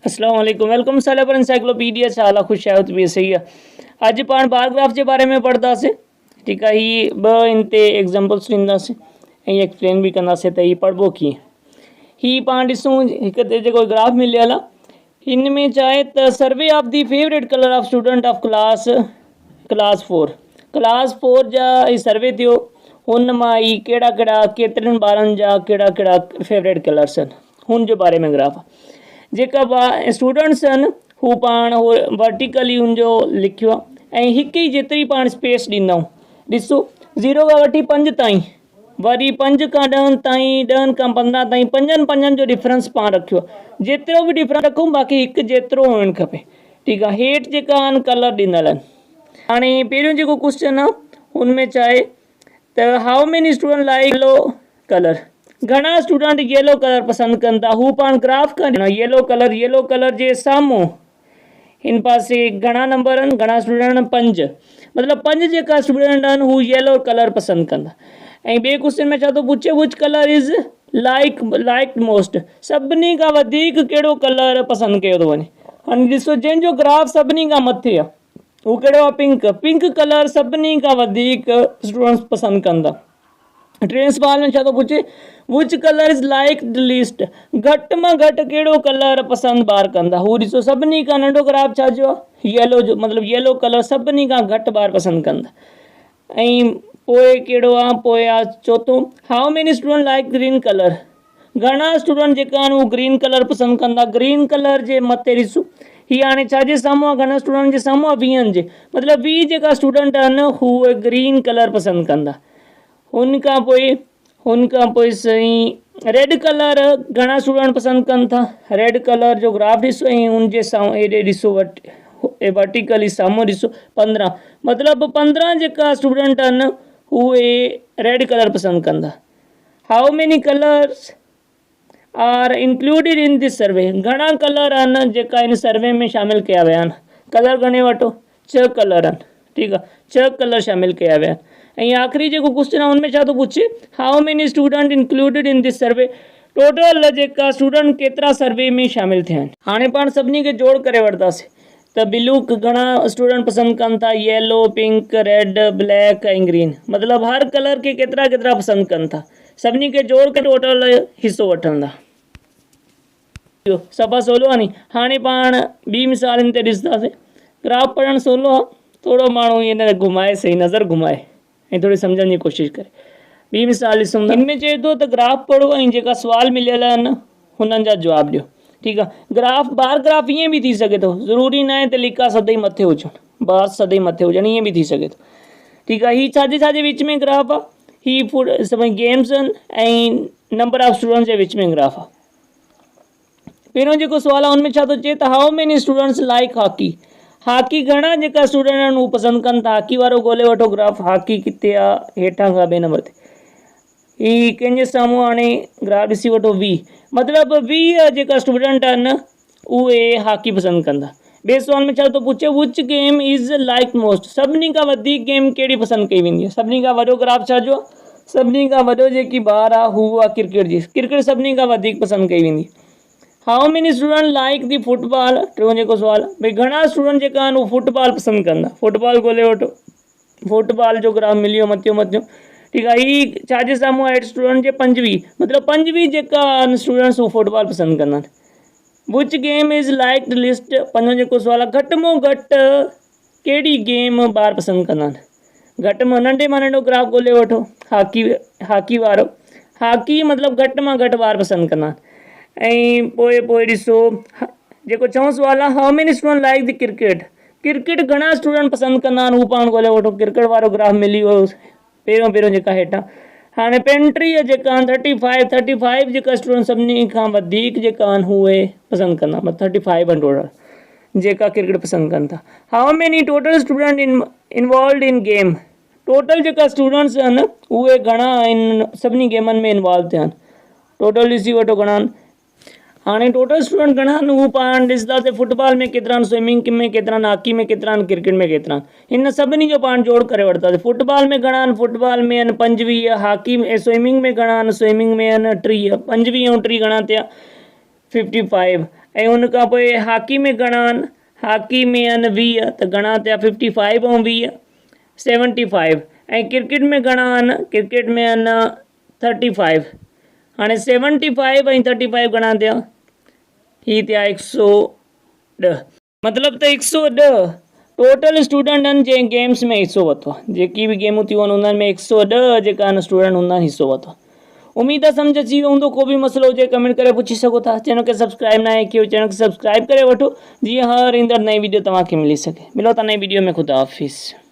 अस्सलाम वालेकुम वेलकम साले पर एनसाइक्लोपीडिया చాలా खुश आहियो बि सही आहे। अॼु पाण बार ग्राफ जे बारे में पढ़ंदासीं। ठीकु आहे। ही ॿ इन ते एग्ज़ाम्पल्स ॾींदासीं ऐं एक्सप्लेन बि कंदासीं त हीउ पढ़िबो कीअं। ही पाण ॾिसूं हिकु ते जेको ग्राफ मिलियल आहे हिन में चाहे त survey of the favourite colour of student of class 4 जा ही सर्वे थियो। हुन मां ही कहिड़ा कहिड़ा केतिरनि ॿारनि जा कहिड़ा कहिड़ा फेवरेट कलर्स आहिनि हुन जे बारे में ग्राफ आहे। जेका स्टूडेंट्स आहिनि हू पाण वर्टिकली हुनजो लिखियो आहे ऐं हिकु ई जेतिरी पाण स्पेस ॾींदऊं। ॾिसो 0 खां वठी 5 ताईं, वरी 5 खां 10 ताईं, 10 खां 15 ताईं, पंजनि जो डिफरेंस पाण रखियो। जेतिरो बि डिफरेंस रखूं बाक़ी हिकु जेतिरो हुअणु खपे। ठीकु आहे। हेठि जेका आहिनि कलर ॾिनल आहिनि। हाणे पहिरियों जेको क्वेश्चन आहे हुनमें चाहे त how many student like yellow colour. घणा स्टूडेंट येलो कलर पसंदि कनि था। हू पाण ग्राफ का येलो कलर जे साम्हूं हिन पासे घणा नंबर आहिनि, घणा स्टूडेंट 5, मतिलबु 5 जेका स्टूडेंट आहिनि हू येलो कलर पसंदि कंदा। ऐं ॿिए क्वेश्चन में छा थो पुछे which colour is like most. सभिनी खां वधीक कहिड़ो कलर पसंदि कयो थो वञे। हाणे ॾिसो जंहिंजो ग्राफ सभिनी खां मथे आहे हू कहिड़ो आहे, पिंक कलर सभिनी खां वधीक स्टूडेंट्स पसंदि कंदा। टे सवाल में छा थो पुछे which colour is like the least. घटि मां घटि कहिड़ो कलर पसंदि ॿार कंदा। हू ॾिसो सभिनी खां नंढो ग्राफ छा जो आहे येलो जो, मतिलबु येलो कलर सभिनी खां घटि ॿार पसंदि कंदा। ऐं पोइ कहिड़ो आहे, पोइ आहे चौथों how many student like green colour. घणा स्टूडेंट जेका आहिनि उहे ग्रीन कलर पसंदि कंदा। ग्रीन कलर जे मथे ॾिसो हीअ हाणे छाजे साम्हूं आहे, घणा स्टूडेंट जे साम्हूं आहे 20 जे, मतिलबु 20 जेका स्टूडेंट आहिनि उहे ग्रीन कलर पसंदि कंदा। हुन खां पोइ सही रेड कलर घणा स्टूडेंट पसंदि कनि था। रेड कलर जो ग्राफ ॾिसो ऐं हुनजे साम्हूं हेॾे ॾिसो वर्टिकली साम्हूं ॾिसो 15, मतिलबु 15 जेका स्टूडेंट आहिनि उहे रेड कलर पसंदि कंदा। How many colours are included in this survey. घणा कलर आहिनि जेका इन सर्वे में शामिलु कया विया आहिनि। कलर घणे वठो 6 कलर आहिनि। ठीकु आहे, 6 कलर शामिलु कया विया आहिनि। ऐं आख़िरी जेको क्वेश्चन आहे हुनमें छा थो पुछे how many student included in this survey. Total जेका स्टूडेंट केतिरा सर्वे में शामिलु थिया आहिनि। हाणे पाण सभिनी खे जोड़ करे वठंदासीं त ब्लू घणा स्टूडेंट पसंदि कनि था, येलो, पिंक, रेड, ब्लैक ऐं ग्रीन, मतिलबु हर कलर खे केतिरा केतिरा पसंदि कनि था। सभिनी खे जोड़ करे टोटल हिसो वठंदा। सफ़ा सवलो आहे नी। हाणे पाण ॿी मिसाल हिन ते ॾिसंदासीं। ग्राफ पढ़णु सवलो आहे, थोरो माण्हू ईअं घुमाए सही नज़र घुमाए ऐं थोरी सम्झण जी कोशिशि करे। ॿी मिसाल ॾिसूं था। हिन में चए थो त ग्राफ पढ़ो ऐं जेका सुवाल मिलियल आहिनि हुननि जा जवाब ॾियो। ठीकु आहे। बार ग्राफ ईअं बि थी सघे थो, ज़रूरी न आहे त लिका सदाईं मथे हुजनि, बार सदाईं मथे हुजनि, ईअं बि थी सघे थो। ठीकु आहे। हीअ छाजे विच में ग्राफ आहे, हीअ सभई गेम्स आहिनि ऐं नंबर ऑफ स्टूडेंट्स जे विच में ग्राफ आहे। पहिरियों जेको सुवाल आहे हुनमें छा थो चए त how many students like hockey घणा जेका स्टूडेंट आहिनि उहे पसंदि कनि था। हॉकी वारो ॻोल्हे वठो ग्राफ, हॉकी किथे आहे, हेठां खां 2 नंबर ते। ही कंहिंजे साम्हूं हाणे ग्राफ ॾिसी वठो 20, मतिलबु 20 जेका स्टूडेंट आहिनि उहे हॉकी पसंदि कंदा। ॿिए सुवाल में छा थो पुछे which game is like most. सभिनी खां वधीक गेम कहिड़ी पसंदि कई वेंदी आहे। सभिनी खां वॾो ग्राफ छा जो आहे, सभिनी खां वॾो जेकी बार आहे हू आहे क्रिकेट जी। क्रिकेट सभिनी खां वधीक पसंदि कई वेंदी। How many student like the football. टियों जेको सुवाल आहे भई घणा स्टूडेंट जेका आहिनि उहे फुटबॉल पसंदि कंदा। फुटबॉल ॻोल्हे वठो, फुटबॉल जो ग्राफ मिलियो मथियों। ठीकु आहे। हीअ छाजे साम्हूं आहे स्टूडेंट जे 25, मतिलबु 25 जेका आहिनि स्टूडेंट्स उहे फुटबॉल पसंदि कंदा आहिनि। Which game is like the list. 5 जेको सुवाल आहे घटि में घटि कहिड़ी गेम ॿार पसंदि कंदा आहिनि। घटि में नंढे मां नंढो ग्राफ ॻोल्हे वठो, हॉकी वारो। हॉकी मतिलबु घटि मां घटि ॿार पसंदि कंदा आहिनि। ऐं पोइ ॾिसो जेको 4 सुवाल आहे how many student like the cricket घणा स्टूडेंट पसंदि कंदा आहिनि हू पाण ॻोल्हे वठो। क्रिकेट वारो ग्राफ मिली वियो पहिरियों जेका हेठां। हाणे 35 जेका आहिनि 35 जेका स्टूडेंट सभिनी खां वधीक जेका आहिनि उहे पसंदि कंदा, मतिलबु 35 आहिनि टोटल जेका क्रिकेट पसंदि कनि था। How many total student involved in game. Total जेका स्टूडेंट्स आहिनि उहे घणा आहिनि सभिनी गेमनि में इन्वॉल्व थिया आहिनि। टोटल ॾिसी वठो घणा आहिनि। हाणे टोटल स्टूडेंट घणा आहिनि उहो पाण ॾिसंदासीं। फुटबॉल में केतिरा आहिनि, स्विमिंग में केतिरा आहिनि, हॉकी में केतिरा आहिनि, क्रिकेट में केतिरा आहिनि। हिन सभिनी जो पाण जोड़ करे वठंदासीं। फुटबॉल में घणा आहिनि, फुटबॉल में आहिनि 25। हॉकी में स्विमिंग में घणा आहिनि, स्विमिंग में आहिनि 30। 25 ऐं 30 घणा थिया 55। ऐं हुन खां पोइ हॉकी में घणा आहिनि, हॉकी में आहिनि 20, त घणा थिया 55 ऐं 20 75। ऐं क्रिकेट में घणा आहिनि, क्रिकेट में आहिनि 35। हाणे 75 ऐं 35 घणा थिया, ही थिया 110। मतिलबु त 110 टोटल स्टूडेंट आहिनि जंहिं गेम्स में हिसो वरितो आहे। जेकी बि गेमूं थियूं आहिनि उन्हनि में 110 जेका आहिनि स्टूडेंट हुननि हिसो वरितो आहे। उम्मीद आहे सम्झ अची वियो हूंदो। को बि मसइलो हुजे कमेंट करे पुछी सघो था। चैनल खे सब्सक्राइब न आहे कयो, चैनल खे सब्सक्राइब करे वठो जीअं हर ईंदड़ नई वीडियो तव्हांखे मिली सघे। मिलो था नई वीडियो में। ख़ुदा हाफ़िज़।